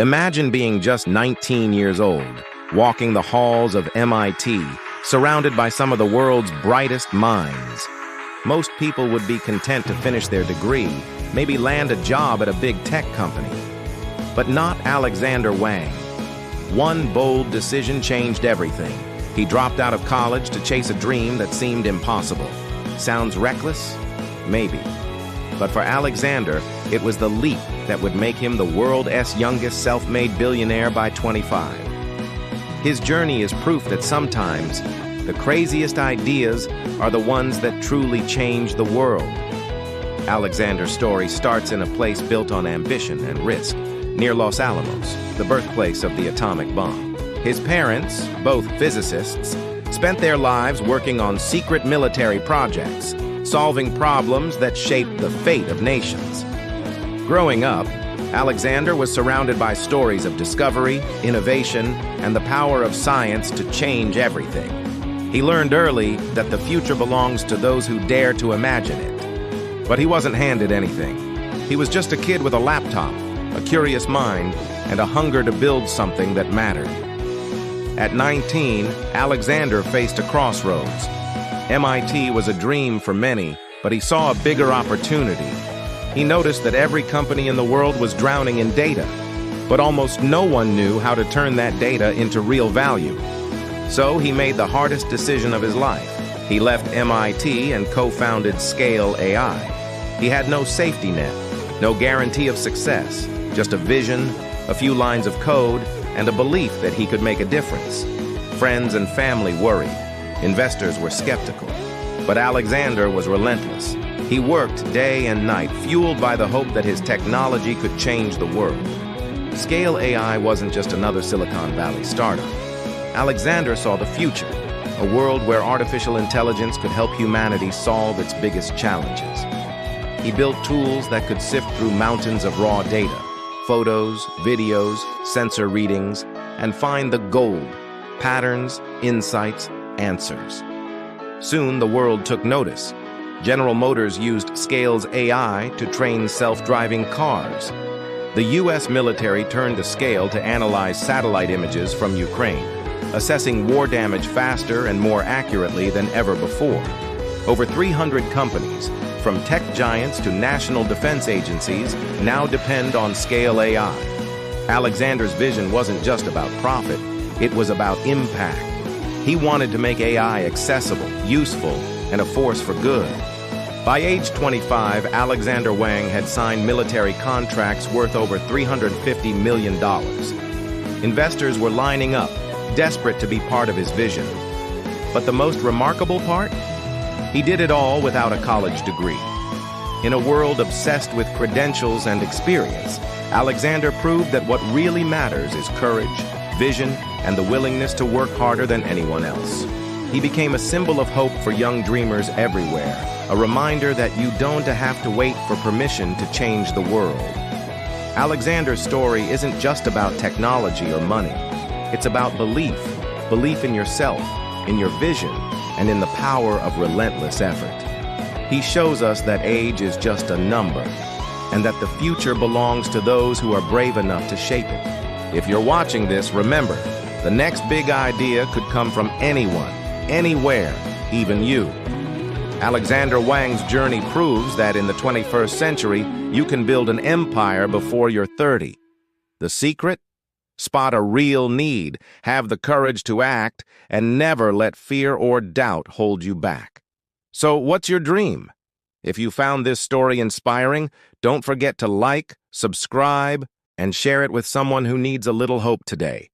Imagine being just 19 years old, walking the halls of MIT, surrounded by some of the world's brightest minds. Most people would be content to finish their degree, maybe land a job at a big tech company. But not Alexandr Wang. One bold decision changed everything. He dropped out of college to chase a dream that seemed impossible. Sounds reckless? Maybe. But for Alexandr, it was the leap that would make him the world's youngest self-made billionaire by 25. His journey is proof that sometimes the craziest ideas are the ones that truly change the world. Alexandr's story starts in a place built on ambition and risk, near Los Alamos, the birthplace of the atomic bomb. His parents, both physicists, spent their lives working on secret military projects, solving problems that shaped the fate of nations. Growing up, Alexandr was surrounded by stories of discovery, innovation, and the power of science to change everything. He learned early that the future belongs to those who dare to imagine it. But he wasn't handed anything. He was just a kid with a laptop, a curious mind, and a hunger to build something that mattered. At 19, Alexandr faced a crossroads. MIT was a dream for many, but he saw a bigger opportunity. He noticed that every company in the world was drowning in data, but almost no one knew how to turn that data into real value. So he made the hardest decision of his life. He left MIT and co-founded Scale AI. He had no safety net, no guarantee of success, just a vision, a few lines of code, and a belief that he could make a difference. Friends and family worried. Investors were skeptical. But Alexandr was relentless. He worked day and night, fueled by the hope that his technology could change the world. Scale AI wasn't just another Silicon Valley startup. Alexandr saw the future, a world where artificial intelligence could help humanity solve its biggest challenges. He built tools that could sift through mountains of raw data, photos, videos, sensor readings, and find the gold, patterns, insights, answers. Soon the world took notice. General Motors used Scale's AI to train self-driving cars. The US military turned to Scale to analyze satellite images from Ukraine, assessing war damage faster and more accurately than ever before. Over 300 companies, from tech giants to national defense agencies, now depend on Scale AI. Alexandr's vision wasn't just about profit, it was about impact. He wanted to make AI accessible, useful, and a force for good. By age 25, Alexandr Wang had signed military contracts worth over $350 million. Investors were lining up, desperate to be part of his vision. But the most remarkable part? He did it all without a college degree. In a world obsessed with credentials and experience, Alexandr proved that what really matters is courage, vision, and the willingness to work harder than anyone else. He became a symbol of hope for young dreamers everywhere, a reminder that you don't have to wait for permission to change the world. Alexandr's story isn't just about technology or money. It's about belief in yourself, in your vision, and in the power of relentless effort. He shows us that age is just a number, and that the future belongs to those who are brave enough to shape it. If you're watching this, remember, the next big idea could come from anyone, anywhere, even you. Alexandr Wang's journey proves that in the 21st century, you can build an empire before you're 30. The secret? Spot a real need, have the courage to act, and never let fear or doubt hold you back. So, what's your dream? If you found this story inspiring, don't forget to like, subscribe, and share it with someone who needs a little hope today.